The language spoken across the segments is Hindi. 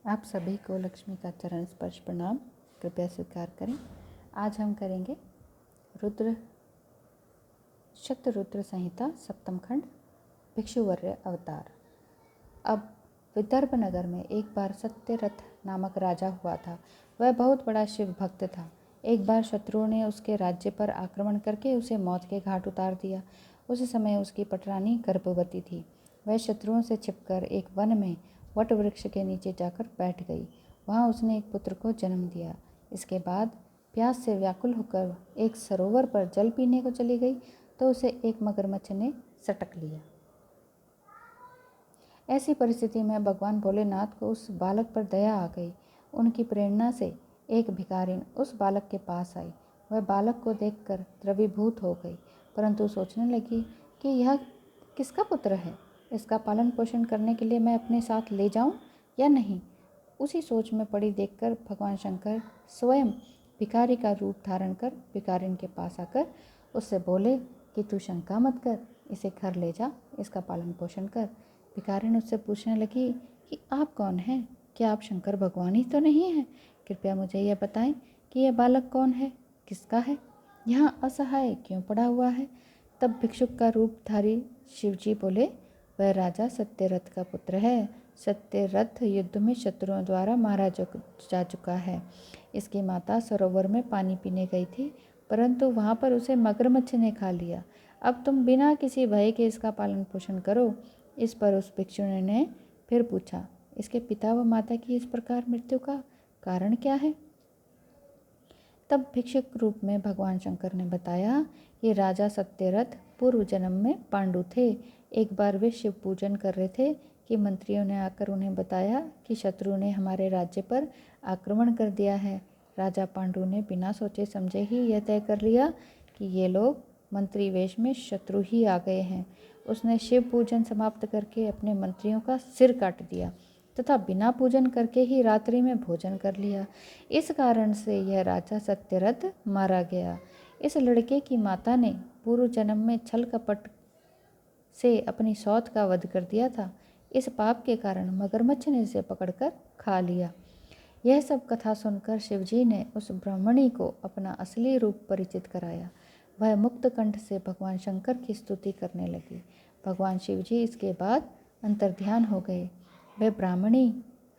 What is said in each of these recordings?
आप सभी को लक्ष्मी का चरण स्पर्श प्रणाम। कृपया स्वीकार करें। आज हम करेंगे शतरुद्र संहिता सप्तम खंड भिक्षुवर्य अवतार। अब विदर्भ नगर में एक बार सत्यरथ नामक राजा हुआ था। वह बहुत बड़ा शिव भक्त था। एक बार शत्रुओं ने उसके राज्य पर आक्रमण करके उसे मौत के घाट उतार दिया। उस समय उसकी पटरानी गर्भवती थी। वह शत्रुओं से छिपकर एक वन में वट वृक्ष के नीचे जाकर बैठ गई। वहाँ उसने एक पुत्र को जन्म दिया। इसके बाद प्यास से व्याकुल होकर एक सरोवर पर जल पीने को चली गई तो उसे एक मगरमच्छ ने सटक लिया। ऐसी परिस्थिति में भगवान भोलेनाथ को उस बालक पर दया आ गई। उनकी प्रेरणा से एक भिखारिन उस बालक के पास आई। वह बालक को देखकर द्रवीभूत हो गई, परंतु सोचने लगी कि यह किसका पुत्र है। इसका पालन पोषण करने के लिए मैं अपने साथ ले जाऊं या नहीं। उसी सोच में पड़ी देखकर भगवान शंकर स्वयं भिखारी का रूप धारण कर भिखारिन के पास आकर उससे बोले कि तू शंका मत कर, इसे घर ले जा, इसका पालन पोषण कर। भिखारिन उससे पूछने लगी कि आप कौन हैं? क्या आप शंकर भगवान ही तो नहीं हैं? कृपया मुझे यह बताएं कि यह बालक कौन है, किसका है, यहाँ असहाय क्यों पड़ा हुआ है। तब भिक्षुक का रूपधारी शिवजी बोले, वह राजा सत्यरथ का पुत्र है। सत्यरथ युद्ध में शत्रुओं द्वारा मारा जा चुका है। इसकी माता सरोवर में पानी पीने गई थी, परंतु वहाँ पर उसे मगरमच्छ ने खा लिया। अब तुम बिना किसी भय के इसका पालन पोषण करो। इस पर उस भिक्षु ने फिर पूछा, इसके पिता व माता की इस प्रकार मृत्यु का कारण क्या है? तब भिक्षुक रूप में भगवान शंकर ने बताया, ये राजा सत्यरथ पूर्व जन्म में पांडु थे। एक बार वे शिव पूजन कर रहे थे कि मंत्रियों ने आकर उन्हें बताया कि शत्रु ने हमारे राज्य पर आक्रमण कर दिया है। राजा पांडु ने बिना सोचे समझे ही यह तय कर लिया कि ये लोग मंत्री वेश में शत्रु ही आ गए हैं। उसने शिव पूजन समाप्त करके अपने मंत्रियों का सिर काट दिया तथा बिना पूजन करके ही रात्रि में भोजन कर लिया। इस कारण से यह राजा सत्यरथ मारा गया। इस लड़के की माता ने पूर्व जन्म में छल कपट से अपनी सौत का वध कर दिया था। इस पाप के कारण मगरमच्छ ने इसे पकड़कर खा लिया। यह सब कथा सुनकर शिवजी ने उस ब्राह्मणी को अपना असली रूप परिचित कराया। वह मुक्त कंठ से भगवान शंकर की स्तुति करने लगी। भगवान शिवजी इसके बाद अंतर्ध्यान हो गए। वह ब्राह्मणी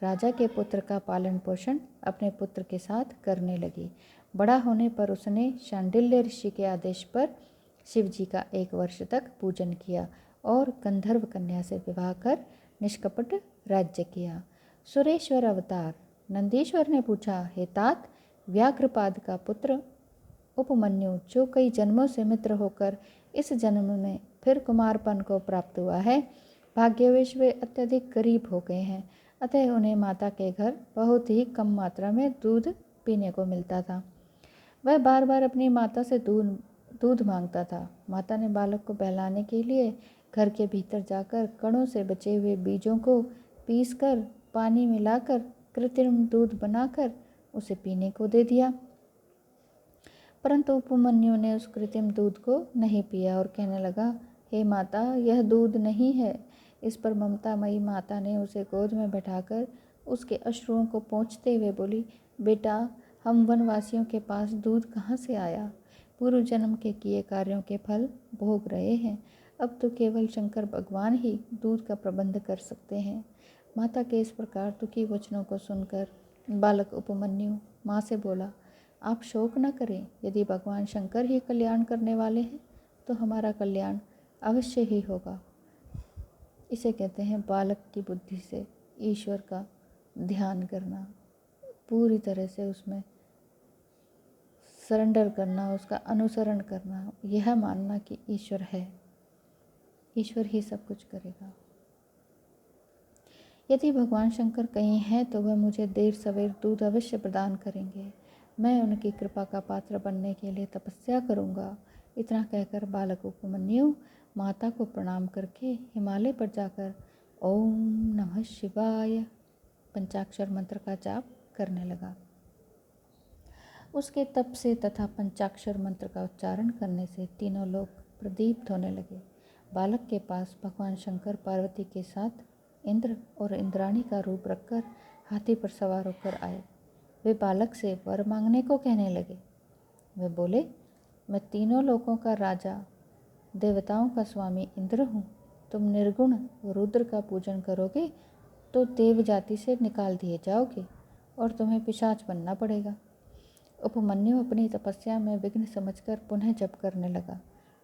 राजा के पुत्र का पालन पोषण अपने पुत्र के साथ करने लगी। बड़ा होने पर उसने शांडिल्य ऋषि के आदेश पर शिवजी का 1 वर्ष तक पूजन किया और गंधर्व कन्या से विवाह कर निष्कपट राज्य किया। सुरेश्वर अवतार। नंदीश्वर ने पूछा, हे तात, व्याघ्रपाद का पुत्र उपमन्यु जो कई जन्मों से मित्र होकर इस जन्म में फिर कुमारपन को प्राप्त हुआ है, भाग्यवश वे अत्यधिक गरीब हो गए हैं, अतः उन्हें माता के घर बहुत ही कम मात्रा में दूध पीने को मिलता था। वह बार बार अपनी माता से दूध मांगता था। माता ने बालक को बहलाने के लिए घर के भीतर जाकर कणों से बचे हुए बीजों को पीसकर पानी मिलाकर कृत्रिम दूध बनाकर उसे पीने को दे दिया। परंतु उपमन्यु ने उस कृत्रिम दूध को नहीं पिया और कहने लगा, हे माता, यह दूध नहीं है। इस पर ममतामयी माता ने उसे गोद में बैठाकर उसके अश्रुओं को पोंछते हुए बोली, बेटा, हम वनवासियों के पास दूध कहाँ से आया? पूर्व जन्म के किए कार्यों के फल भोग रहे हैं। अब तो केवल शंकर भगवान ही दूध का प्रबंध कर सकते हैं। माता के इस प्रकार दुखी वचनों को सुनकर बालक उपमन्यु माँ से बोला, आप शोक न करें। यदि भगवान शंकर ही कल्याण करने वाले हैं तो हमारा कल्याण अवश्य ही होगा। इसे कहते हैं बालक की बुद्धि से ईश्वर का ध्यान करना, पूरी तरह से उसमें सरेंडर करना, उसका अनुसरण करना, यह मानना कि ईश्वर है, ईश्वर ही सब कुछ करेगा। यदि भगवान शंकर कहीं हैं तो वह मुझे देर सवेर दूध अवश्य प्रदान करेंगे। मैं उनकी कृपा का पात्र बनने के लिए तपस्या करूँगा। इतना कहकर बालक उपमन्यु माता को प्रणाम करके हिमालय पर जाकर ओम नमः शिवाय पंचाक्षर मंत्र का जाप करने लगा। उसके तप से तथा पंचाक्षर मंत्र का उच्चारण करने से तीनों लोग प्रदीप्त होने लगे। बालक के पास भगवान शंकर पार्वती के साथ इंद्र और इंद्राणी का रूप रखकर हाथी पर सवार होकर आए। वे बालक से वर मांगने को कहने लगे। वे बोले, मैं तीनों लोकों का राजा, देवताओं का स्वामी इंद्र हूँ। तुम निर्गुण रुद्र का पूजन करोगे तो देव जाति से निकाल दिए जाओगे और तुम्हें पिशाच बनना पड़ेगा। उपमन्यु अपनी तपस्या में विघ्न समझकर पुनः जप करने लगा।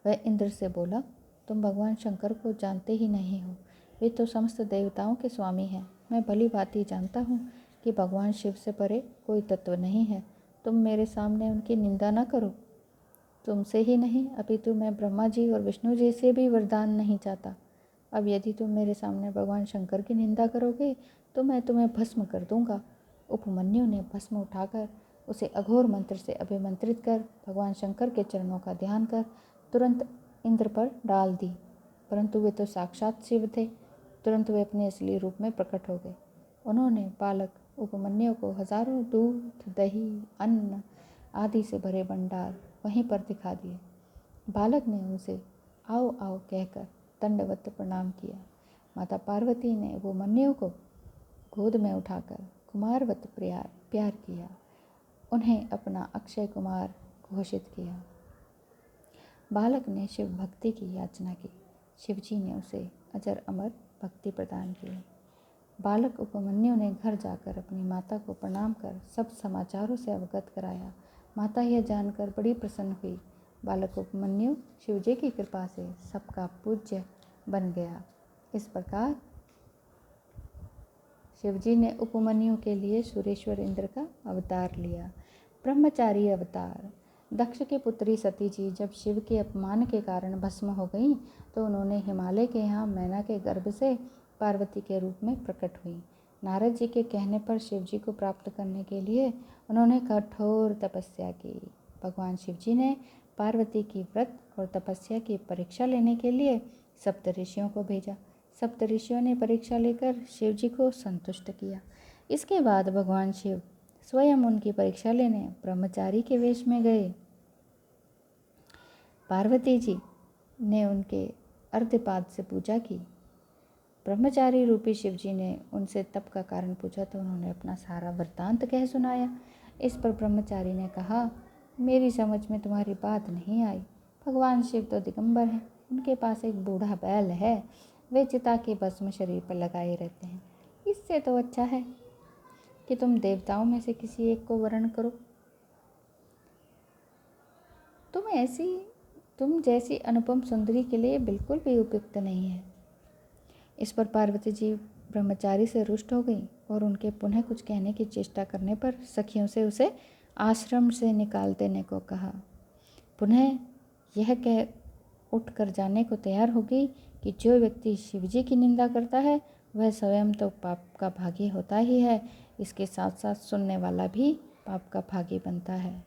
वह इंद्र से बोला, तुम भगवान शंकर को जानते ही नहीं हो। वे तो समस्त देवताओं के स्वामी हैं। मैं भली भांति जानता हूँ कि भगवान शिव से परे कोई तत्व नहीं है। तुम मेरे सामने उनकी निंदा न करो। तुमसे ही नहीं अपितु मैं ब्रह्मा जी और विष्णु जी से भी वरदान नहीं चाहता। अब यदि तुम मेरे सामने भगवान शंकर की निंदा करोगे तो मैं तुम्हें भस्म कर दूंगा। उपमन्यु ने भस्म उठाकर उसे अघोर मंत्र से अभिमंत्रित कर भगवान शंकर के चरणों का ध्यान कर तुरंत इंद्र पर डाल दी। परंतु वे तो साक्षात शिव थे। तुरंत वे अपने असली रूप में प्रकट हो गए। उन्होंने बालक उपमन्यु को हजारों दूध, दही, अन्न आदि से भरे भंडार वहीं पर दिखा दिए। बालक ने उनसे आओ आओ कहकर दंडवत प्रणाम किया। माता पार्वती ने उपमन्यु को गोद में उठाकर कुमारवत प्यार किया। उन्हें अपना अक्षय कुमार घोषित किया। बालक ने शिव भक्ति की याचना की। शिवजी ने उसे अजर अमर भक्ति प्रदान की। बालक उपमन्यु ने घर जाकर अपनी माता को प्रणाम कर सब समाचारों से अवगत कराया। माता यह जानकर बड़ी प्रसन्न हुई। बालक उपमन्यु शिवजी की कृपा से सबका पूज्य बन गया। इस प्रकार शिवजी ने उपमन्यु के लिए सुरेश्वर इंद्र का अवतार लिया। ब्रह्मचारी अवतार। दक्ष की पुत्री सती जी जब शिव के अपमान के कारण भस्म हो गईं तो उन्होंने हिमालय के यहाँ मैना के गर्भ से पार्वती के रूप में प्रकट हुई। नारद जी के कहने पर शिवजी को प्राप्त करने के लिए उन्होंने कठोर तपस्या की। भगवान शिवजी ने पार्वती की व्रत और तपस्या की परीक्षा लेने के लिए सप्त ऋषियों को भेजा। सप्त ऋषियों ने परीक्षा लेकर शिवजी को संतुष्ट किया। इसके बाद भगवान शिव स्वयं उनकी परीक्षा लेने ब्रह्मचारी के वेश में गए। पार्वती जी ने उनके अर्धपाद से पूजा की। ब्रह्मचारी रूपी शिवजी ने उनसे तप का कारण पूछा तो उन्होंने अपना सारा वृत्तांत कह सुनाया। इस पर ब्रह्मचारी ने कहा, मेरी समझ में तुम्हारी बात नहीं आई। भगवान शिव तो दिगंबर हैं। उनके पास एक बूढ़ा बैल है। वे चिता के भस्म शरीर पर लगाए रहते हैं। इससे तो अच्छा है कि तुम देवताओं में से किसी एक को वरण करो। तुम जैसी अनुपम सुंदरी के लिए बिल्कुल भी उपयुक्त नहीं है। इस पर पार्वती जी ब्रह्मचारी से रुष्ट हो गई और उनके पुनः कुछ कहने की चेष्टा करने पर सखियों से उसे आश्रम से निकाल देने को कहा। पुनः यह कह उठ कर जाने को तैयार हो गई कि जो व्यक्ति शिवजी की निंदा करता है वह स्वयं तो पाप का भागी होता ही है, इसके साथ साथ सुनने वाला भी पाप का भागी बनता है।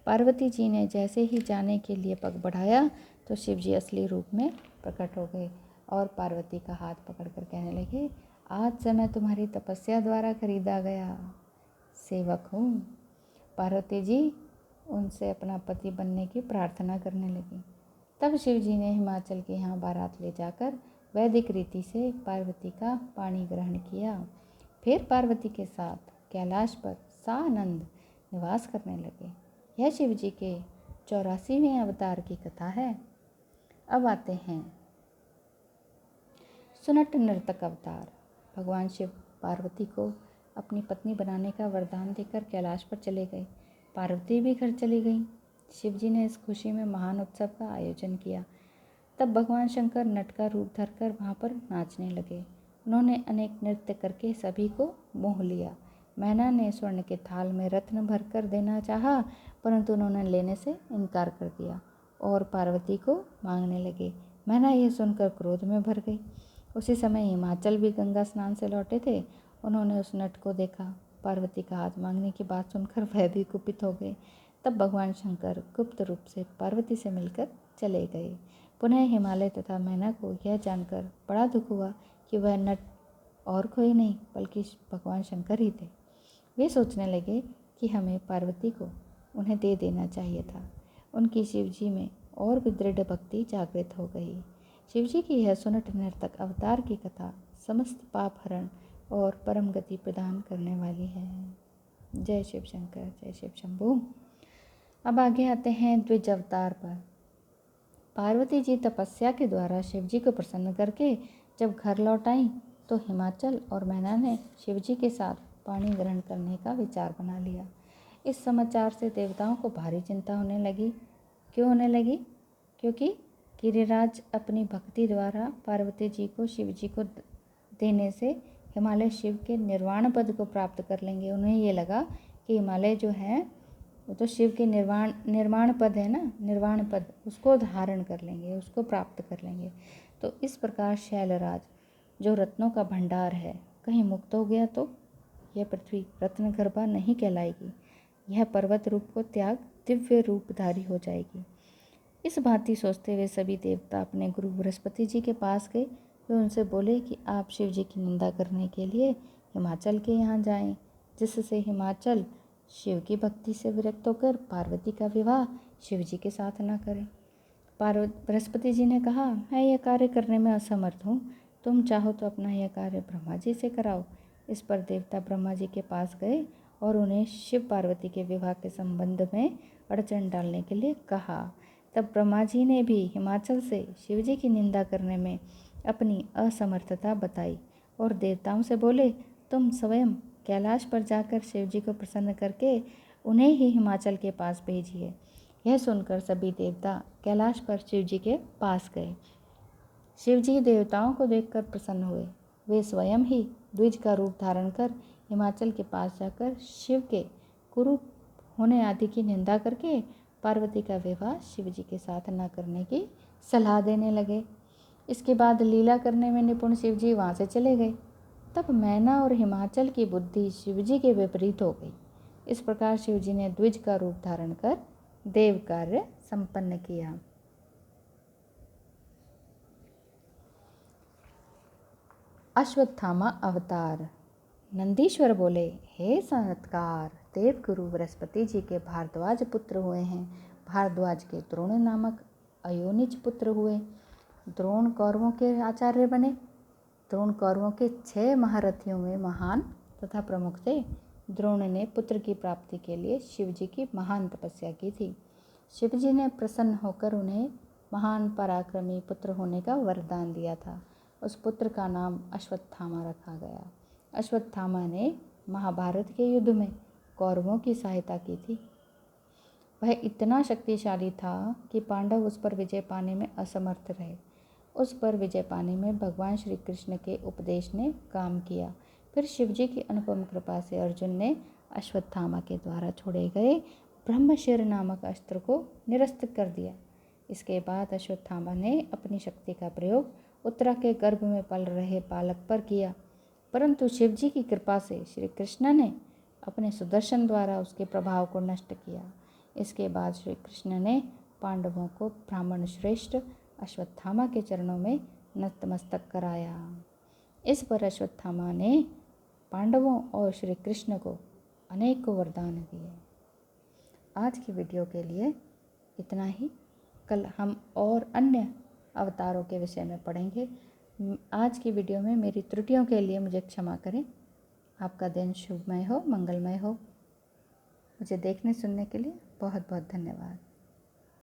पार्वती जी ने जैसे ही जाने के लिए पग बढ़ाया तो शिवजी असली रूप में प्रकट हो गए और पार्वती का हाथ पकड़कर कहने लगे, आज से मैं तुम्हारी तपस्या द्वारा खरीदा गया सेवक हूँ। पार्वती जी उनसे अपना पति बनने की प्रार्थना करने लगी। तब शिवजी ने हिमाचल के यहाँ बारात ले जाकर वैदिक रीति से पार्वती का पाणी ग्रहण किया। फिर पार्वती के साथ कैलाश पर सानंद निवास करने लगे। यह शिवजी के 84वें अवतार की कथा है। अब आते हैं सुनट नर्तक अवतार। भगवान शिव पार्वती को अपनी पत्नी बनाने का वरदान देकर कैलाश पर चले गए। पार्वती भी घर चली गई। शिवजी ने इस खुशी में महान उत्सव का आयोजन किया। तब भगवान शंकर नट का रूप धरकर वहाँ पर नाचने लगे। उन्होंने अनेक नृत्य करके सभी को मोह लिया। मैना ने स्वर्ण के थाल में रत्न भर कर देना चाहा, परंतु उन्होंने लेने से इनकार कर दिया और पार्वती को मांगने लगे। मैना यह सुनकर क्रोध में भर गई। उसी समय हिमाचल भी गंगा स्नान से लौटे थे। उन्होंने उस नट को देखा। पार्वती का हाथ मांगने की बात सुनकर वह भी कुपित हो गए। तब भगवान शंकर गुप्त रूप से पार्वती से मिलकर चले गए। पुनः हिमालय तथा मैना को यह जानकर बड़ा दुख हुआ कि वह नट और कोई नहीं बल्कि भगवान शंकर ही थे। वे सोचने लगे कि हमें पार्वती को उन्हें दे देना चाहिए था। उनकी शिवजी में और भी दृढ़ भक्ति जागृत हो गई। शिवजी की यह सुनट नर्तक अवतार की कथा समस्त पाप हरण और परम गति प्रदान करने वाली है। जय शिव शंकर, जय शिव शंभू। अब आगे आते हैं द्विज अवतार पर। पार्वती जी तपस्या के द्वारा शिव जी को प्रसन्न करके जब घर लौट आई तो हिमाचल और मैना ने शिव जी के साथ पानी ग्रहण करने का विचार बना लिया। इस समाचार से देवताओं को भारी चिंता होने लगी। क्यों होने लगी? क्योंकि गिरिराज अपनी भक्ति द्वारा पार्वती जी को शिव जी को देने से हिमालय शिव के निर्वाण पद को प्राप्त कर लेंगे। उन्हें ये लगा कि हिमालय जो है वो तो शिव के निर्वाण पद है ना, निर्वाण पद, उसको धारण कर लेंगे, उसको प्राप्त कर लेंगे। तो इस प्रकार शैलराज जो रत्नों का भंडार है कहीं मुक्त हो गया तो यह पृथ्वी रत्नगर्भा नहीं कहलाएगी, यह पर्वत रूप को त्याग दिव्य रूपधारी हो जाएगी। इस भांति सोचते हुए सभी देवता अपने गुरु बृहस्पति जी के पास गए। वे उनसे बोले कि आप शिव जी की निंदा करने के लिए हिमाचल के यहाँ जाएं, जिससे हिमाचल शिव की भक्ति से विरक्त होकर पार्वती का विवाह शिव जी के साथ न करें। बृहस्पति जी ने कहा, मैं यह कार्य करने में असमर्थ हूँ, तुम चाहो तो अपना यह कार्य ब्रह्मा जी से कराओ। इस पर देवता ब्रह्मा जी के पास गए और उन्हें शिव पार्वती के विवाह के संबंध में अड़चन डालने के लिए कहा। तब ब्रह्मा जी ने भी हिमाचल से शिव जी की निंदा करने में अपनी असमर्थता बताई और देवताओं से बोले, तुम स्वयं कैलाश पर जाकर शिव जी को प्रसन्न करके उन्हें ही हिमाचल के पास भेजिए। यह सुनकर सभी देवता कैलाश पर शिव जी के पास गए। शिव जी देवताओं को देखकर प्रसन्न हुए। वे स्वयं ही द्विज का रूप धारण कर हिमाचल के पास जाकर शिव के कुरूप होने आदि की निंदा करके पार्वती का विवाह शिव जी के साथ न करने की सलाह देने लगे। इसके बाद लीला करने में निपुण शिव जी वहाँ से चले गए। तब मैना और हिमाचल की बुद्धि शिव जी के विपरीत हो गई। इस प्रकार शिव जी ने द्विज का रूप धारण कर देव कार्य संपन्न किया। अश्वत्थामा अवतार। नंदीश्वर बोले, हे सनत्कार, देव गुरु बृहस्पति जी के भारद्वाज पुत्र हुए हैं। भारद्वाज के द्रोण नामक अयोनिज पुत्र हुए। द्रोण कौरवों के आचार्य बने। द्रोण कौरवों के 6 महारथियों में महान तथा प्रमुख थे। द्रोण ने पुत्र की प्राप्ति के लिए शिव जी की महान तपस्या की थी। शिव जी ने प्रसन्न होकर उन्हें महान पराक्रमी पुत्र होने का वरदान दिया था। उस पुत्र का नाम अश्वत्थामा रखा गया। अश्वत्थामा ने महाभारत के युद्ध में कौरवों की सहायता की थी। वह इतना शक्तिशाली था कि पांडव उस पर विजय पाने में असमर्थ रहे। उस पर विजय पाने में भगवान श्री कृष्ण के उपदेश ने काम किया। फिर शिव जी की अनुपम कृपा से अर्जुन ने अश्वत्थामा के द्वारा छोड़े गए ब्रह्मशिर नामक अस्त्र को निरस्त कर दिया। इसके बाद अश्वत्थामा ने अपनी शक्ति का प्रयोग उत्तरा के गर्भ में पल रहे बालक पर किया, परंतु शिव जी की कृपा से श्री कृष्ण ने अपने सुदर्शन द्वारा उसके प्रभाव को नष्ट किया। इसके बाद श्री कृष्ण ने पांडवों को ब्राह्मण श्रेष्ठ अश्वत्थामा के चरणों में नतमस्तक कराया। इस पर अश्वत्थामा ने पांडवों और श्री कृष्ण को अनेकों वरदान दिए। आज की वीडियो के लिए इतना ही। कल हम और अन्य अवतारों के विषय में पढ़ेंगे। आज की वीडियो में मेरी त्रुटियों के लिए मुझे क्षमा करें। आपका दिन शुभमय हो, मंगलमय हो। मुझे देखने सुनने के लिए बहुत बहुत धन्यवाद।